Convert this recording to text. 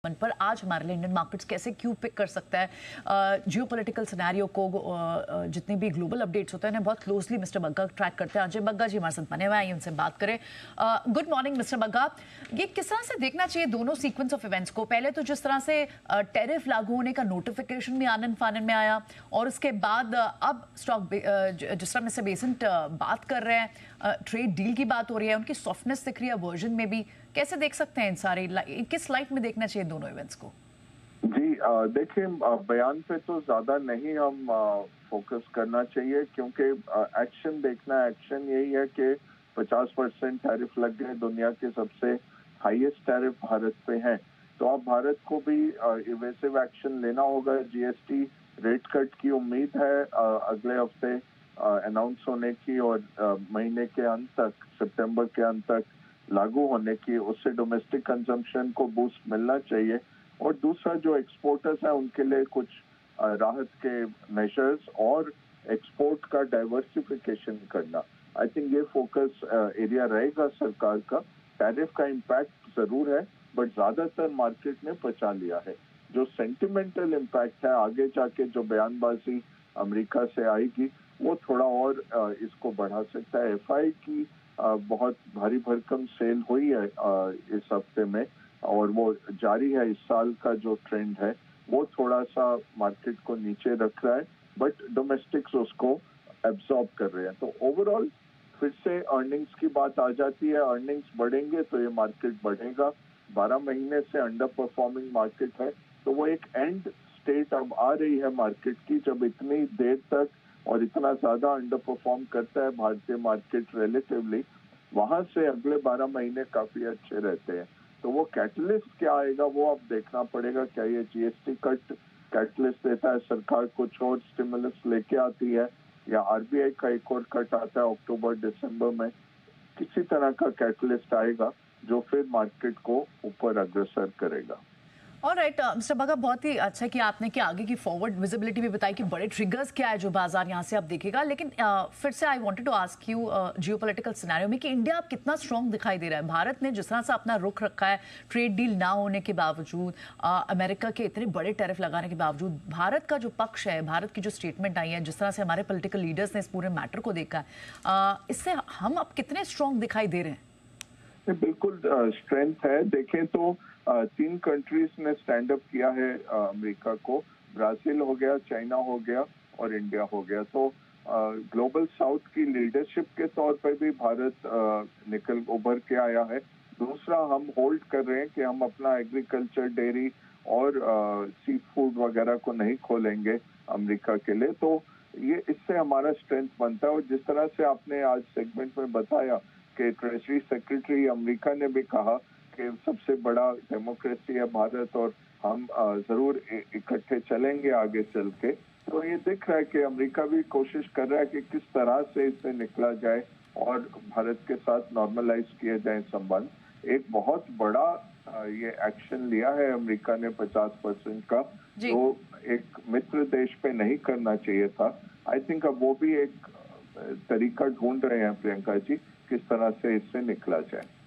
पर आज हमारे लिए इंडियन मार्केट्स कैसे क्यों पिक कर सकता है जियोपॉलिटिकल सिनेरियो को। जितने भी ग्लोबल अपडेट्स होते हैं बहुत क्लोजली मिस्टर बग्गा ट्रैक करते हैं। अजय बग्गा जी हमारे साथ बने हुए हैं, उनसे बात करें। Good morning mister Bagga. ये किस तरह से देखना चाहिए दोनों सीक्वेंस ऑफ इवेंट्स को? पहले तो जिस तरह से टैरिफ लागू होने का नोटिफिकेशन भी आनन फानन में आया, और उसके बाद अब स्टॉक जिस तरह मिस्टर बेसेंट बात कर रहे हैं, ट्रेड डील की बात हो रही है, उनकी सॉफ्टनेस दिख रही है वर्जन में भी। कैसे देख सकते हैं इन सारे, किस लाइट में देखना चाहिए दोनों इवेंट्स को? जी देखिए, बयान पे तो ज्यादा नहीं हम फोकस करना चाहिए, क्योंकि एक्शन देखना है। एक्शन यही है कि 50% टैरिफ लग गए, दुनिया के सबसे हाईएस्ट टैरिफ भारत पे हैं। तो अब भारत को भी इवेसिव एक्शन लेना होगा। जीएसटी रेट कट की उम्मीद है अगले हफ्ते अनाउंस होने की, और महीने के अंत तक, सितंबर के अंत तक लागू होने की। उससे डोमेस्टिक कंजम्पशन को बूस्ट मिलना चाहिए, और दूसरा जो एक्सपोर्टर्स हैं उनके लिए कुछ राहत के मेजर्स और एक्सपोर्ट का डाइवर्सिफिकेशन करना। आई थिंक ये फोकस एरिया रहेगा सरकार का। टैरिफ का इम्पैक्ट जरूर है, बट ज्यादातर मार्केट ने पचा लिया है। जो सेंटिमेंटल इम्पैक्ट है आगे जाके, जो बयानबाजी अमेरिका से आएगी, वो थोड़ा और इसको बढ़ा सकता है। एफआई की बहुत भारी भरकम सेल हुई है इस हफ्ते में, और वो जारी है। इस साल का जो ट्रेंड है वो थोड़ा सा मार्केट को नीचे रख रहा है, बट डोमेस्टिक्स उसको एब्सॉर्ब कर रहे हैं। तो ओवरऑल फिर से अर्निंग्स की बात आ जाती है। अर्निंग्स बढ़ेंगे तो ये मार्केट बढ़ेगा। 12 महीने से अंडर परफॉर्मिंग मार्केट है, तो वो एक एंड स्टेट अब आ रही है मार्केट की, जब इतनी देर तक और इतना ज्यादा अंडर परफॉर्म करता है भारतीय मार्केट रिलेटिवली, वहां से अगले 12 महीने काफी अच्छे रहते हैं। तो वो कैटलिस्ट क्या आएगा वो अब देखना पड़ेगा। क्या ये जीएसटी कट कैटलिस्ट देता है, सरकार कुछ और स्टिमुलस लेके आती है, या आरबीआई का एक और कट आता है अक्टूबर दिसंबर में? किसी तरह का कैटलिस्ट आएगा जो फिर मार्केट को ऊपर अग्रसर करेगा। ऑलराइट मिस्टर बग्गा, बहुत ही अच्छा कि आपने कि आगे की फॉरवर्ड विजिबिलिटी भी बताई कि बड़े ट्रिगर्स क्या है जो बाजार यहाँ से आप देखेगा। लेकिन फिर से I wanted to ask you geopolitical scenario में कि इंडिया अब कितना स्ट्रॉन्ग दिखाई दे रहा है। भारत ने जिस तरह से अपना रुख रखा है, ट्रेड डील ना होने के बावजूद, अमेरिका के इतने बड़े टैरिफ लगाने के बावजूद, भारत का जो पक्ष है, भारत की जो स्टेटमेंट आई है, जिस तरह से हमारे पोलिटिकल लीडर्स ने इस पूरे मैटर को देखा है, इससे हम अब कितने स्ट्रॉन्ग दिखाई दे रहे हैं? बिल्कुल स्ट्रेंथ है। देखें तो 3 कंट्रीज ने स्टैंड अप किया है अमेरिका को। ब्राजील हो गया, चाइना हो गया, और इंडिया हो गया। तो ग्लोबल साउथ की लीडरशिप के तौर पर भी भारत निकल उभर के आया है। दूसरा, हम होल्ड कर रहे हैं कि हम अपना एग्रीकल्चर, डेयरी और सी फूड वगैरह को नहीं खोलेंगे अमेरिका के लिए। तो ये इससे हमारा स्ट्रेंथ बनता है। और जिस तरह से आपने आज सेगमेंट में बताया कि ट्रेजरी सेक्रेटरी अमेरिका ने भी कहा कि सबसे बड़ा डेमोक्रेसी है भारत, और हम जरूर इकट्ठे चलेंगे आगे चल के। तो ये दिख रहा है कि अमेरिका भी कोशिश कर रहा है कि किस तरह से इससे निकला जाए और भारत के साथ नॉर्मलाइज किए जाए संबंध। एक बहुत बड़ा ये एक्शन लिया है अमेरिका ने 50% का, जी। जो एक मित्र देश पे नहीं करना चाहिए था। आई थिंक अब वो भी एक तरीका ढूंढ रहे हैं प्रियंका जी, किस तरह से इससे निकला जाए।